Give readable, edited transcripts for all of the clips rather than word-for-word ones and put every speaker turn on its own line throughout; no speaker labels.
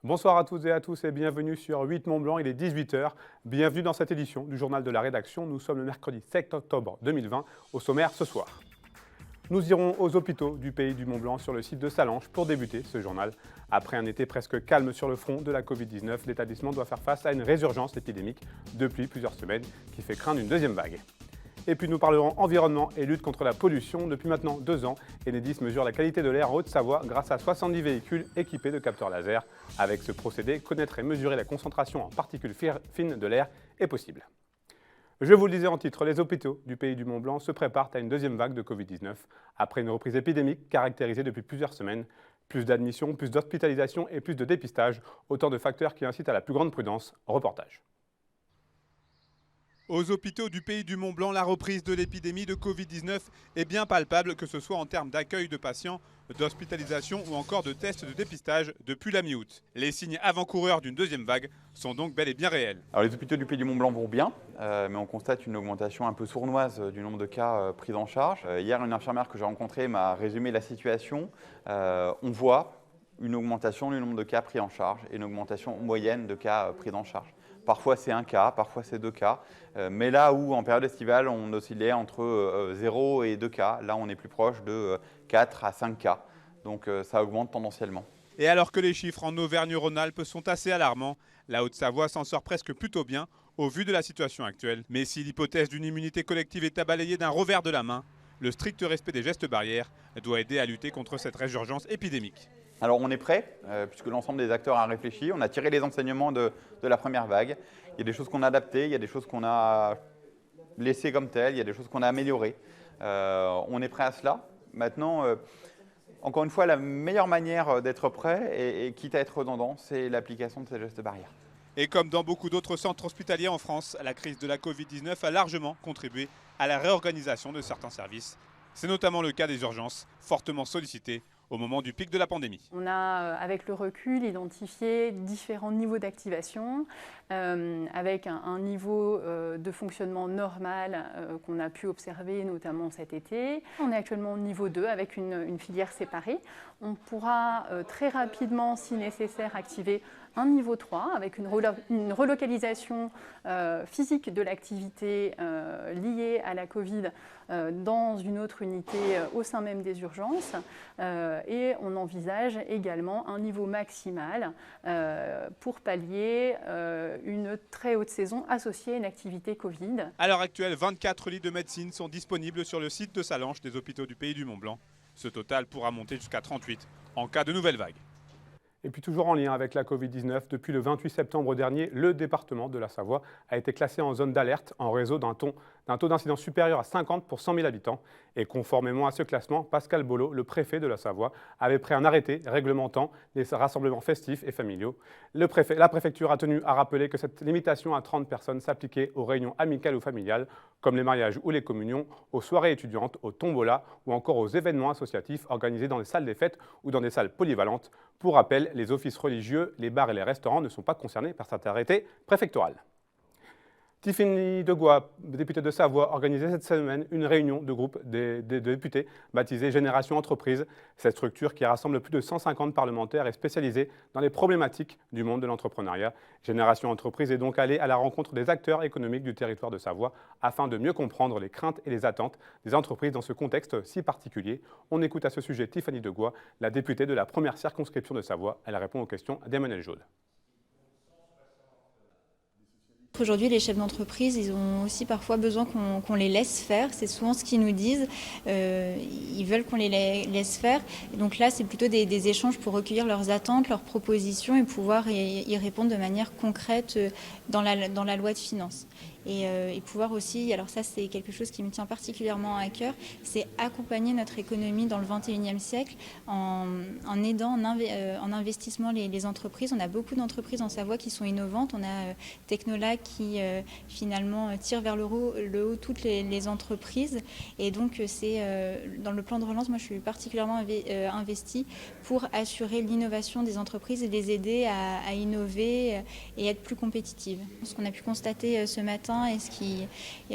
Bonsoir à toutes et à tous et bienvenue sur 8 Mont-Blanc, il est 18 h. Bienvenue dans cette édition du journal de la rédaction. Nous sommes le mercredi 7 octobre 2020. Au sommaire ce soir, nous irons aux hôpitaux du pays du Mont-Blanc sur le site de Sallanches pour débuter ce journal. Après un été presque calme sur le front de la Covid-19, l'établissement doit faire face à une résurgence épidémique depuis plusieurs semaines qui fait craindre une deuxième vague. Et puis nous parlerons environnement et lutte contre la pollution. Depuis maintenant 2 ans, Enedis mesure la qualité de l'air en Haute-Savoie grâce à 70 véhicules équipés de capteurs laser. Avec ce procédé, connaître et mesurer la concentration en particules fines de l'air est possible. Je vous le disais en titre, les hôpitaux du pays du Mont-Blanc se préparent à une deuxième vague de Covid-19. Après une reprise épidémique caractérisée depuis plusieurs semaines, plus d'admissions, plus d'hospitalisations et plus de dépistage, autant de facteurs qui incitent à la plus grande prudence. Reportage.
Aux hôpitaux du pays du Mont-Blanc, la reprise de l'épidémie de Covid-19 est bien palpable, que ce soit en termes d'accueil de patients, d'hospitalisation ou encore de tests de dépistage depuis la mi-août. Les signes avant-coureurs d'une deuxième vague sont donc bel et bien réels.
Alors, les hôpitaux du pays du Mont-Blanc vont bien, mais on constate une augmentation un peu sournoise du nombre de cas pris en charge. Hier, une infirmière que j'ai rencontrée m'a résumé la situation. On voit une augmentation du nombre de cas pris en charge et une augmentation moyenne de cas pris en charge. Parfois c'est 1 cas, parfois c'est 2 cas, mais là où en période estivale on oscillait entre 0 et 2 cas, là on est plus proche de 4 à 5 cas, donc ça augmente tendanciellement.
Et alors que les chiffres en Auvergne-Rhône-Alpes sont assez alarmants, la Haute-Savoie s'en sort presque plutôt bien au vu de la situation actuelle. Mais si l'hypothèse d'une immunité collective est à balayer d'un revers de la main, le strict respect des gestes barrières doit aider à lutter contre cette résurgence épidémique.
Alors on est prêt, puisque l'ensemble des acteurs a réfléchi, on a tiré les enseignements de la première vague. Il y a des choses qu'on a adaptées, il y a des choses qu'on a laissées comme telles, il y a des choses qu'on a améliorées. On est prêt à cela. Maintenant, encore une fois, la meilleure manière d'être prêt, et quitte à être redondant, c'est l'application de ces gestes barrières.
Et comme dans beaucoup d'autres centres hospitaliers en France, la crise de la Covid-19 a largement contribué à la réorganisation de certains services. C'est notamment le cas des urgences, fortement sollicitées au moment du pic de la pandémie.
On a, avec le recul, identifié différents niveaux d'activation, avec un niveau de fonctionnement normal qu'on a pu observer notamment cet été. On est actuellement au niveau 2 avec une filière séparée. On pourra très rapidement, si nécessaire, activer un niveau 3 avec une relocalisation physique de l'activité liée à la Covid dans une autre unité au sein même des urgences. Et on envisage également un niveau maximal pour pallier une très haute saison associée à une activité Covid.
À l'heure actuelle, 24 lits de médecine sont disponibles sur le site de Sallanches des hôpitaux du pays du Mont-Blanc. Ce total pourra monter jusqu'à 38 en cas de nouvelle vague.
Et puis toujours en lien avec la Covid-19, depuis le 28 septembre dernier, le département de la Savoie a été classé en zone d'alerte en raison d'un taux d'incidence supérieur à 50 pour 100 000 habitants. Et conformément à ce classement, Pascal Bollot, le préfet de la Savoie, avait pris un arrêté réglementant les rassemblements festifs et familiaux. La préfecture a tenu à rappeler que cette limitation à 30 personnes s'appliquait aux réunions amicales ou familiales, comme les mariages ou les communions, aux soirées étudiantes, aux tombolas ou encore aux événements associatifs organisés dans des salles des fêtes ou dans des salles polyvalentes. Pour rappel, les offices religieux, les bars et les restaurants ne sont pas concernés par cet arrêté préfectoral. Tiffany Degois, députée de Savoie, organisait cette semaine une réunion de groupe des députés baptisée Génération Entreprise. Cette structure qui rassemble plus de 150 parlementaires est spécialisée dans les problématiques du monde de l'entrepreneuriat. Génération Entreprise est donc allée à la rencontre des acteurs économiques du territoire de Savoie afin de mieux comprendre les craintes et les attentes des entreprises dans ce contexte si particulier. On écoute à ce sujet Tiffany Degois, la députée de la première circonscription de Savoie. Elle répond aux questions d'Emmanuel Jaude.
Aujourd'hui, les chefs d'entreprise, ils ont aussi parfois besoin qu'on les laisse faire. C'est souvent ce qu'ils nous disent. Ils veulent qu'on les laisse faire. Et donc là, c'est plutôt des échanges pour recueillir leurs attentes, leurs propositions et pouvoir y répondre de manière concrète dans la loi de finances. Et pouvoir aussi, alors ça c'est quelque chose qui me tient particulièrement à cœur, c'est accompagner notre économie dans le 21e siècle en aidant en investissement les entreprises. On a beaucoup d'entreprises en Savoie qui sont innovantes. On a Technolac qui finalement tire vers le haut toutes les entreprises. Et donc c'est dans le plan de relance, moi je suis particulièrement investie pour assurer l'innovation des entreprises et les aider à innover et être plus compétitives. Ce qu'on a pu constater ce matin hein, et ce qui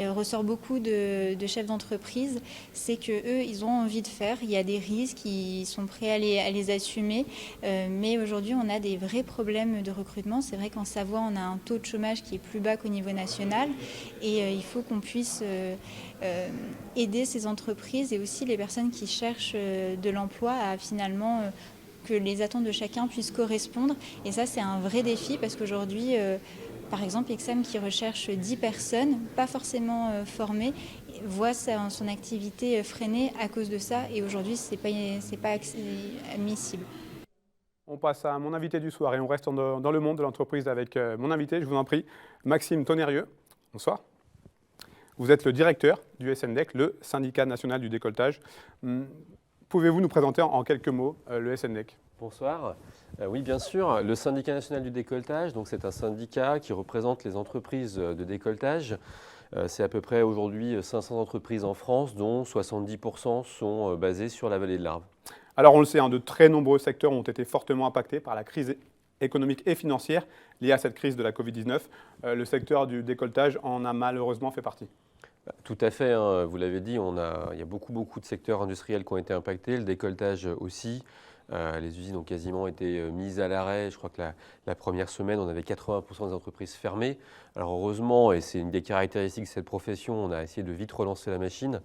ressort beaucoup de chefs d'entreprise, c'est qu'eux, ils ont envie de faire. Il y a des risques, ils sont prêts à les assumer. Mais aujourd'hui, on a des vrais problèmes de recrutement. C'est vrai qu'en Savoie, on a un taux de chômage qui est plus bas qu'au niveau national. Et il faut qu'on puisse aider ces entreprises et aussi les personnes qui cherchent de l'emploi à finalement que les attentes de chacun puissent correspondre. Et ça, c'est un vrai défi parce qu'aujourd'hui, par exemple, Exam qui recherche 10 personnes, pas forcément formées, voit son activité freinée à cause de ça. Et aujourd'hui, c'est pas admissible.
On passe à mon invité du soir et on reste dans le monde de l'entreprise avec mon invité, je vous en prie, Maxime Tonnerrieux. Bonsoir. Vous êtes le directeur du SNDEC, le syndicat national du décolletage. Pouvez-vous nous présenter en quelques mots le SNDEC ?
Bonsoir. Oui, bien sûr. Le syndicat national du décolletage, donc c'est un syndicat qui représente les entreprises de décolletage. C'est à peu près aujourd'hui 500 entreprises en France, dont 70% sont basées sur la vallée de l'Arve.
Alors on le sait, de très nombreux secteurs ont été fortement impactés par la crise économique et financière liée à cette crise de la Covid-19. Le secteur du décolletage en a malheureusement fait partie.
Tout à fait, hein, vous l'avez dit, il y a beaucoup de secteurs industriels qui ont été impactés, le décolletage aussi. Les usines ont quasiment été mises à l'arrêt. Je crois que la première semaine, on avait 80% des entreprises fermées. Alors heureusement, et c'est une des caractéristiques de cette profession, on a essayé de vite relancer la machine.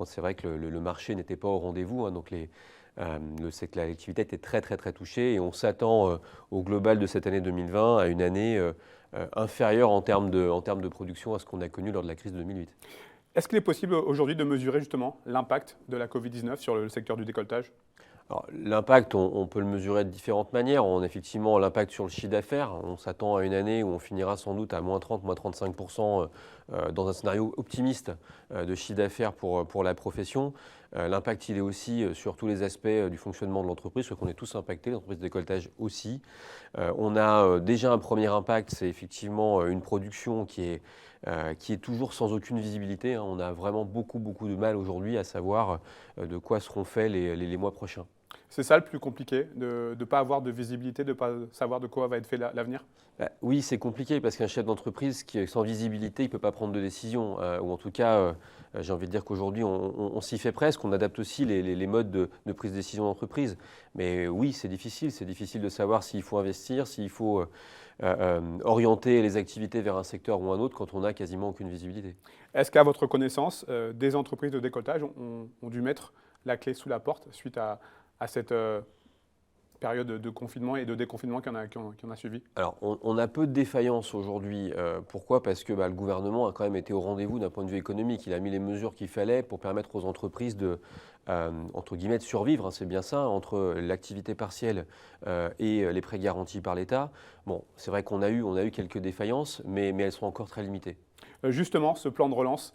C'est vrai que le marché n'était pas au rendez-vous, hein, donc l'activité était très touchée et on s'attend au global de cette année 2020 à une année inférieure en termes de production à ce qu'on a connu lors de la crise de 2008.
Est-ce qu'il est possible aujourd'hui de mesurer justement l'impact de la Covid-19 sur le secteur du décolletage ?
L'impact, on peut le mesurer de différentes manières. On a effectivement l'impact sur le chiffre d'affaires. On s'attend à une année où on finira sans doute à moins 30, moins 35% dans un scénario optimiste de chiffre d'affaires pour la profession. L'impact, il est aussi sur tous les aspects du fonctionnement de l'entreprise, parce qu'on est tous impactés, l'entreprise de décolletage aussi. On a déjà un premier impact, c'est effectivement une production qui est toujours sans aucune visibilité. On a vraiment beaucoup de mal aujourd'hui à savoir de quoi seront faits les mois prochains.
C'est ça le plus compliqué, de ne pas avoir de visibilité, de ne pas savoir de quoi va être fait l'avenir ?
Oui, c'est compliqué parce qu'un chef d'entreprise qui est sans visibilité, il ne peut pas prendre de décision. Ou en tout cas, j'ai envie de dire qu'aujourd'hui, on s'y fait presque. On adapte aussi les modes de prise de décision d'entreprise. Mais oui, c'est difficile. C'est difficile de savoir s'il faut investir, s'il faut orienter les activités vers un secteur ou un autre quand on n'a quasiment aucune visibilité.
Est-ce qu'à votre connaissance, des entreprises de décolletage ont dû mettre la clé sous la porte suite à cette période de confinement et de déconfinement qui en a suivi ?
Alors, on a peu de défaillances aujourd'hui. Pourquoi ? Parce que le gouvernement a quand même été au rendez-vous d'un point de vue économique. Il a mis les mesures qu'il fallait pour permettre aux entreprises entre guillemets, de survivre, hein, c'est bien ça, entre l'activité partielle et les prêts garantis par l'État. Bon, c'est vrai qu'on a eu quelques défaillances, mais elles sont encore très limitées.
Justement, ce plan de relance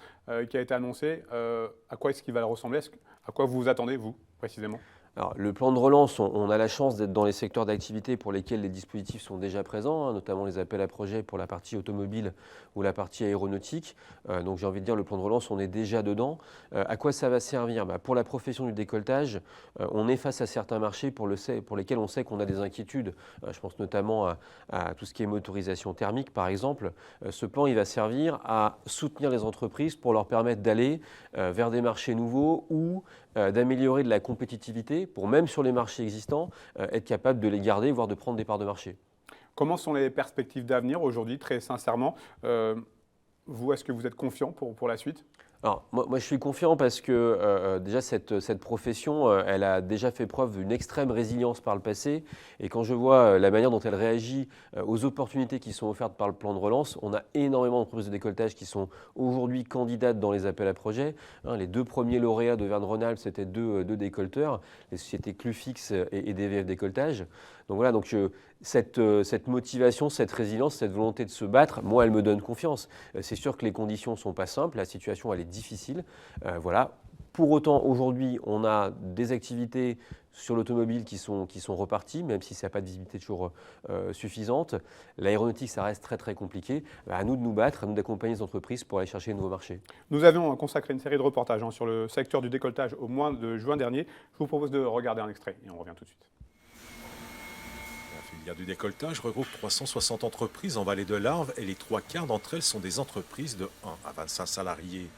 qui a été annoncé, à quoi est-ce qu'il va ressembler ? À quoi vous vous attendez, vous, précisément ?
Alors, le plan de relance, on a la chance d'être dans les secteurs d'activité pour lesquels les dispositifs sont déjà présents, hein, notamment les appels à projets pour la partie automobile ou la partie aéronautique. Donc j'ai envie de dire, le plan de relance, on est déjà dedans. À quoi ça va servir ? Pour la profession du décolletage, on est face à certains marchés pour lesquels on sait qu'on a des inquiétudes. Je pense notamment à tout ce qui est motorisation thermique, par exemple. Ce plan, il va servir à soutenir les entreprises pour leur permettre d'aller vers des marchés nouveaux ou d'améliorer de la compétitivité pour, même sur les marchés existants, être capable de les garder, voire de prendre des parts de marché.
Comment sont les perspectives d'avenir aujourd'hui, très sincèrement ? Vous, est-ce que vous êtes confiant pour la suite ?
Alors, moi, je suis confiant parce que déjà, cette profession, elle a déjà fait preuve d'une extrême résilience par le passé. Et quand je vois la manière dont elle réagit aux opportunités qui sont offertes par le plan de relance, on a énormément d'entreprises de décolletage qui sont aujourd'hui candidates dans les appels à projets. Les deux premiers lauréats d'Auvergne-Rhône-Alpes, c'était deux décolleteurs, les sociétés Clufix et DVF Décolletage. Donc voilà, cette motivation, cette résilience, cette volonté de se battre, moi, elle me donne confiance. C'est sûr que les conditions ne sont pas simples, la situation, elle est difficile. Voilà. Pour autant, aujourd'hui, on a des activités sur l'automobile qui sont reparties, même si ça n'a pas de visibilité toujours suffisante. L'aéronautique, ça reste très compliqué. À nous de nous battre, à nous d'accompagner les entreprises pour aller chercher de nouveaux marchés.
Nous avions consacré une série de reportages sur le secteur du décolletage au mois de juin dernier. Je vous propose de regarder un extrait et on revient tout de suite.
Merci. filière du décolletage regroupe 360 entreprises en vallée de l'Arve et les 3/4 d'entre elles sont des entreprises de 1 à 25 salariés.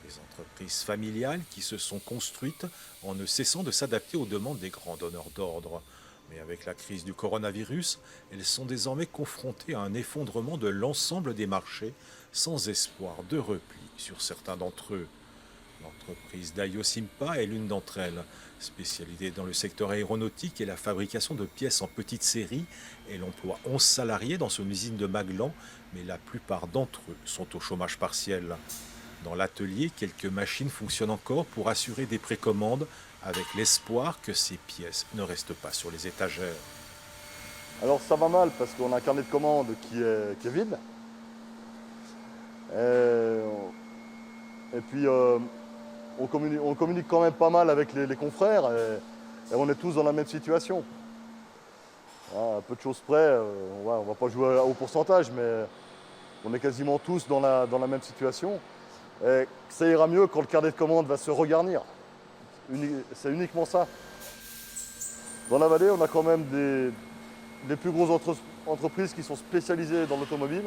Des entreprises familiales qui se sont construites en ne cessant de s'adapter aux demandes des grands donneurs d'ordre. Mais avec la crise du coronavirus, elles sont désormais confrontées à un effondrement de l'ensemble des marchés sans espoir de repli sur certains d'entre eux. L'entreprise Daio Simpa est l'une d'entre elles. Spécialisée dans le secteur aéronautique et la fabrication de pièces en petite série, elle emploie 11 salariés dans son usine de Maglan, mais la plupart d'entre eux sont au chômage partiel. Dans l'atelier, quelques machines fonctionnent encore pour assurer des précommandes, avec l'espoir que ces pièces ne restent pas sur les étagères.
Alors ça va mal parce qu'on a un carnet de commandes qui est vide. Et puis on communique quand même pas mal avec les confrères et on est tous dans la même situation. À peu de choses près, on va pas jouer au pourcentage, mais on est quasiment tous dans la même situation. Et ça ira mieux quand le carnet de commandes va se regarnir. C'est uniquement ça. Dans la vallée, on a quand même des plus grosses entreprises qui sont spécialisées dans l'automobile.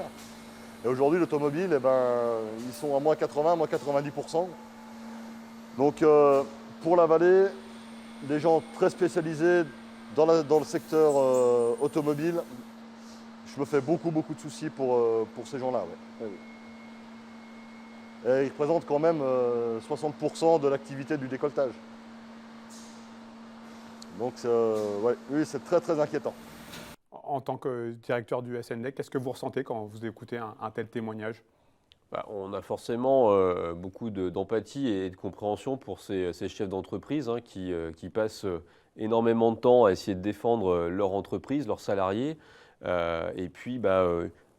Et aujourd'hui, l'automobile, ils sont à moins 80, moins 90%. Donc pour la vallée, des gens très spécialisés dans le secteur automobile, je me fais beaucoup de soucis pour ces gens-là. Ouais. Et ils représentent quand même 60% de l'activité du décolletage. Donc oui, c'est très inquiétant.
En tant que directeur du SNDEC, qu'est-ce que vous ressentez quand vous écoutez un tel témoignage ?
On a forcément beaucoup d'empathie et de compréhension pour ces chefs d'entreprise qui passent énormément de temps à essayer de défendre leur entreprise, leurs salariés. Et puis,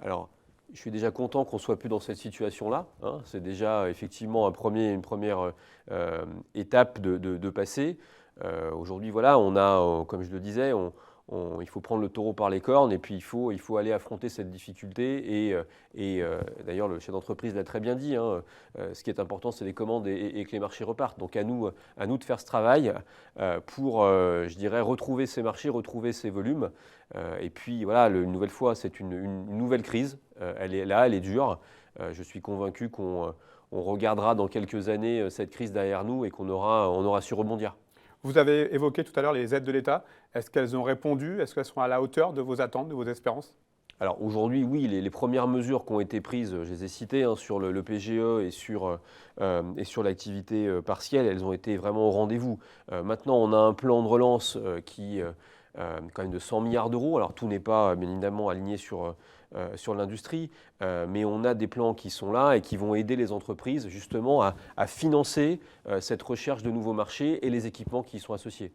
alors, je suis déjà content qu'on ne soit plus dans cette situation-là. C'est déjà effectivement une première étape de passer. Aujourd'hui, voilà, on a, comme je le disais, il faut prendre le taureau par les cornes et puis il faut aller affronter cette difficulté. Et d'ailleurs, le chef d'entreprise l'a très bien dit. Ce qui est important, c'est les commandes et que les marchés repartent. Donc à nous de faire ce travail pour, je dirais, retrouver ces marchés, retrouver ces volumes. Et puis voilà, une nouvelle fois, c'est une nouvelle crise. Elle est là, elle est dure. Je suis convaincu qu'on regardera dans quelques années cette crise derrière nous et qu'on aura su rebondir.
Vous avez évoqué tout à l'heure les aides de l'État. Est-ce qu'elles ont répondu? Est-ce qu'elles sont à la hauteur de vos attentes, de vos espérances?
Alors aujourd'hui, oui, les premières mesures qui ont été prises, je les ai citées, sur le PGE et sur l'activité partielle, elles ont été vraiment au rendez-vous. Maintenant, on a un plan de relance qui quand même de 100 milliards d'euros. Alors tout n'est pas bien évidemment aligné sur l'industrie, mais on a des plans qui sont là et qui vont aider les entreprises justement à financer cette recherche de nouveaux marchés et les équipements qui y sont associés.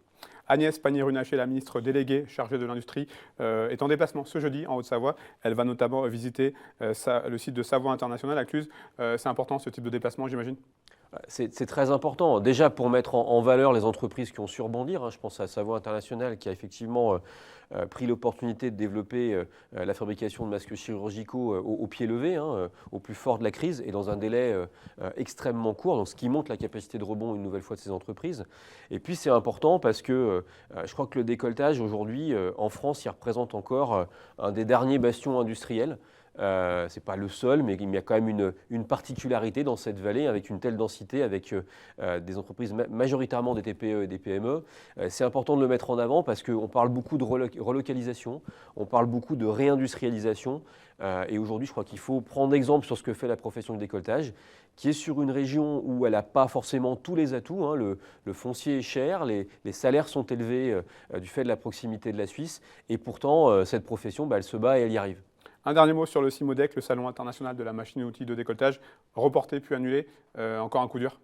Agnès Pannier-Runacher, la ministre déléguée chargée de l'industrie, est en déplacement ce jeudi en Haute-Savoie. Elle va notamment visiter le site de Savoie International à Cluses. C'est important ce type de déplacement, j'imagine?
C'est très important. Déjà pour mettre en valeur les entreprises qui ont su rebondir. Je pense à Savoie International qui a effectivement pris l'opportunité de développer la fabrication de masques chirurgicaux au pied levé, au plus fort de la crise et dans un délai extrêmement court, donc ce qui montre la capacité de rebond une nouvelle fois de ces entreprises. Et puis c'est important parce que je crois que le décolletage aujourd'hui en France, il représente encore un des derniers bastions industriels. Ce n'est pas le seul, mais il y a quand même une particularité dans cette vallée avec une telle densité, avec des entreprises majoritairement des TPE et des PME. C'est important de le mettre en avant parce qu'on parle beaucoup de relocalisation, on parle beaucoup de réindustrialisation. Et aujourd'hui, je crois qu'il faut prendre exemple sur ce que fait la profession de décolletage, qui est sur une région où elle n'a pas forcément tous les atouts. Le foncier est cher, les salaires sont élevés du fait de la proximité de la Suisse. Et pourtant, cette profession, elle se bat et elle y arrive.
Un dernier mot sur le CIMODEC, le Salon international de la machine et outils de décolletage, reporté puis annulé. Encore un coup dur?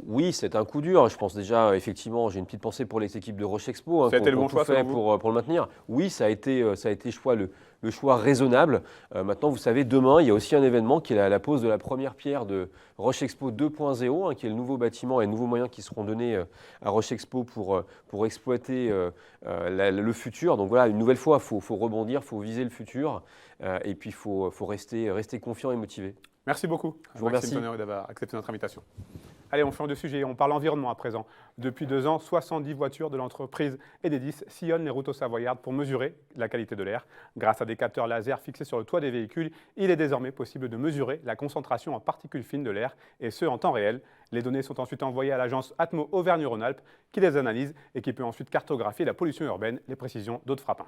Oui, c'est un coup dur. Je pense déjà, effectivement, j'ai une petite pensée pour les équipes de Rochexpo.
Ça a été le bon choix
pour le maintenir. Oui, ça a été le choix raisonnable. Maintenant, vous savez, demain, il y a aussi un événement qui est la pose de la première pierre de Rochexpo 2.0, qui est le nouveau bâtiment et les nouveaux moyens qui seront donnés à Rochexpo pour exploiter le futur. Donc voilà, une nouvelle fois, il faut rebondir, il faut viser le futur et puis il faut rester confiant et motivé.
Merci beaucoup.
Je vous remercie
Maxime Tonnerre d'avoir accepté notre invitation. Allez, on change de sujet, on parle environnement à présent. Depuis 2 ans, 70 voitures de l'entreprise Enedis sillonnent les routes savoyardes pour mesurer la qualité de l'air. Grâce à des capteurs laser fixés sur le toit des véhicules, il est désormais possible de mesurer la concentration en particules fines de l'air, et ce en temps réel. Les données sont ensuite envoyées à l'agence Atmo Auvergne-Rhône-Alpes, qui les analyse et qui peut ensuite cartographier la pollution urbaine. Les précisions d'Aude Frappin.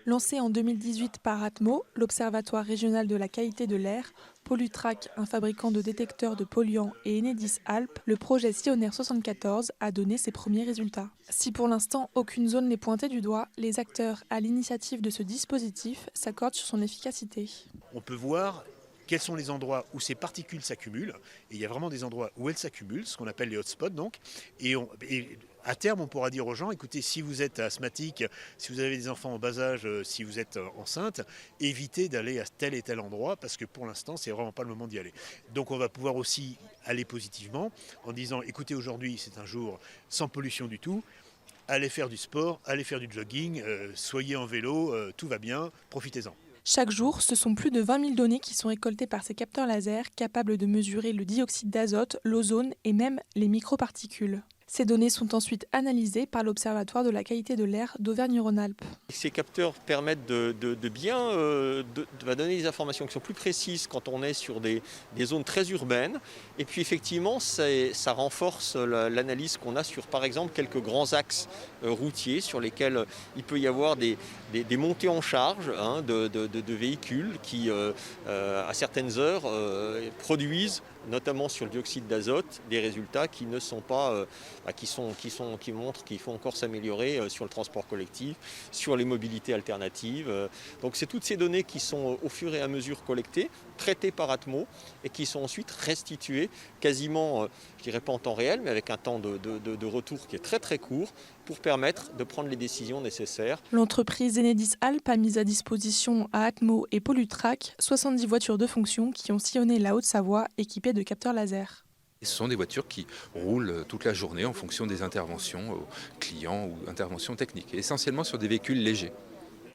Lancé en 2018 par Atmo, l'Observatoire régional de la qualité de l'air, Pollutrac, un fabricant de détecteurs de polluants, et Enedis Alpes, le projet Sillonnaire 74 a donné ses premiers résultats. Si pour l'instant aucune zone n'est pointée du doigt, les acteurs à l'initiative de ce dispositif s'accordent sur son efficacité.
On peut voir quels sont les endroits où ces particules s'accumulent, et il y a vraiment des endroits où elles s'accumulent, ce qu'on appelle les hotspots donc, et à terme on pourra dire aux gens, écoutez, si vous êtes asthmatique, si vous avez des enfants en bas âge, si vous êtes enceinte, évitez d'aller à tel et tel endroit, parce que pour l'instant c'est vraiment pas le moment d'y aller. Donc on va pouvoir aussi aller positivement, en disant, écoutez, aujourd'hui c'est un jour sans pollution du tout, allez faire du sport, allez faire du jogging, soyez en vélo, tout va bien, profitez-en.
Chaque jour, ce sont plus de 20 000 données qui sont récoltées par ces capteurs laser capables de mesurer le dioxyde d'azote, l'ozone et même les microparticules. Ces données sont ensuite analysées par l'Observatoire de la qualité de l'air d'Auvergne-Rhône-Alpes.
Ces capteurs permettent de bien donner des informations qui sont plus précises quand on est sur des zones très urbaines. Et puis effectivement, ça renforce l'analyse qu'on a sur, par exemple, quelques grands axes routiers sur lesquels il peut y avoir des montées en charge de véhicules qui, à certaines heures, produisent, notamment sur le dioxyde d'azote, des résultats qui ne sont pas, qui montrent qu'il faut encore s'améliorer sur le transport collectif, sur les mobilités alternatives. Donc c'est toutes ces données qui sont au fur et à mesure collectées, traitées par Atmo et qui sont ensuite restituées quasiment, je dirais pas en temps réel, mais avec un temps de retour qui est très très court pour permettre de prendre les décisions nécessaires.
L'entreprise Enedis Alpes a mis à disposition à Atmo et Pollutrac 70 voitures de fonction qui ont sillonné la Haute-Savoie équipées de capteurs laser.
Ce sont des voitures qui roulent toute la journée en fonction des interventions clients ou interventions techniques, essentiellement sur des véhicules légers.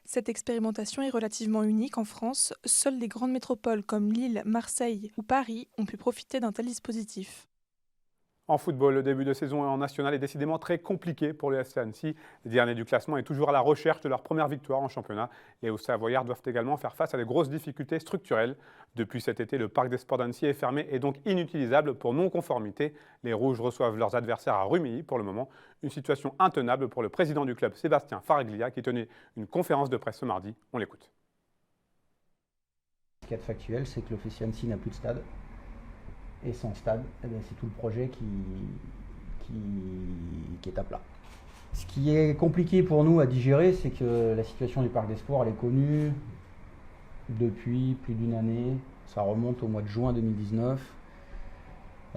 Cette expérimentation est relativement unique en France. Seules les grandes métropoles comme Lille, Marseille ou Paris ont pu profiter d'un tel dispositif.
En football, le début de saison en national est décidément très compliqué pour le FC Annecy. Les derniers du classement est toujours à la recherche de leur première victoire en championnat. Les Hauts-Savoyards doivent également faire face à de grosses difficultés structurelles. Depuis cet été, le parc des sports d'Annecy est fermé et donc inutilisable pour non-conformité. Les Rouges reçoivent leurs adversaires à Rumilly pour le moment. Une situation intenable pour le président du club, Sébastien Faraglia, qui tenait une conférence de presse ce mardi. On l'écoute.
Ce qui est factuel, c'est que le FC Annecy n'a plus de stade. Et sans stade, c'est tout le projet qui est à plat. Ce qui est compliqué pour nous à digérer, c'est que la situation du parc des sports, elle est connue depuis plus d'une année. Ça remonte au mois de juin 2019.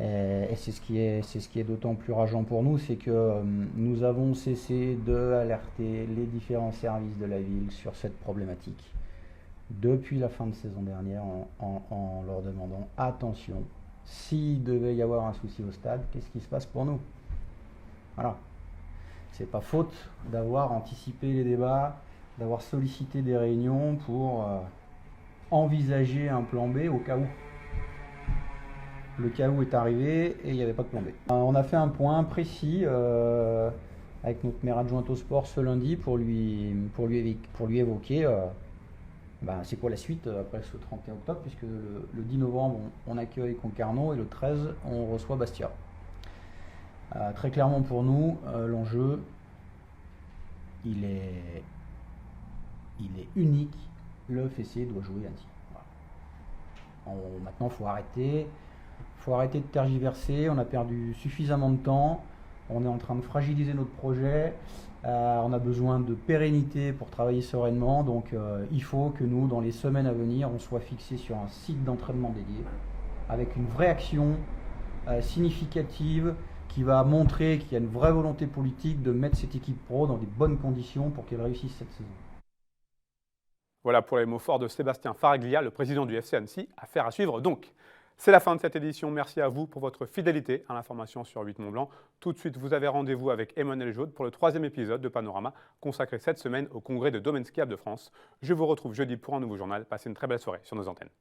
Et c'est ce qui est d'autant plus rageant pour nous, c'est que nous avons cessé d'alerter les différents services de la ville sur cette problématique depuis la fin de saison dernière en leur demandant attention. S'il devait y avoir un souci au stade, qu'est-ce qui se passe pour nous? Voilà. C'est pas faute d'avoir anticipé les débats, d'avoir sollicité des réunions pour envisager un plan B au cas où. Le cas où est arrivé et il n'y avait pas de plan B. On a fait un point précis avec notre maire adjointe au sport ce lundi pour lui évoquer c'est quoi la suite après ce 31 octobre, puisque le 10 novembre, on accueille Concarneau et le 13, on reçoit Bastia. Très clairement pour nous, l'enjeu, il est unique. Le FC doit jouer Annecy. Voilà. Maintenant, il faut arrêter de tergiverser. On a perdu suffisamment de temps. On est en train de fragiliser notre projet. On a besoin de pérennité pour travailler sereinement, donc il faut que nous, dans les semaines à venir, on soit fixé sur un site d'entraînement dédié, avec une vraie action significative qui va montrer qu'il y a une vraie volonté politique de mettre cette équipe pro dans des bonnes conditions pour qu'elle réussisse cette saison.
Voilà pour les mots forts de Sébastien Faraglia, le président du FC Annecy. Affaire à suivre donc. C'est la fin de cette édition. Merci à vous pour votre fidélité à l'information sur 8 Mont-Blanc. Tout de suite, vous avez rendez-vous avec Emmanuel Jaude pour le 3e épisode de Panorama, consacré cette semaine au congrès de domaine skiable de France. Je vous retrouve jeudi pour un nouveau journal. Passez une très belle soirée sur nos antennes.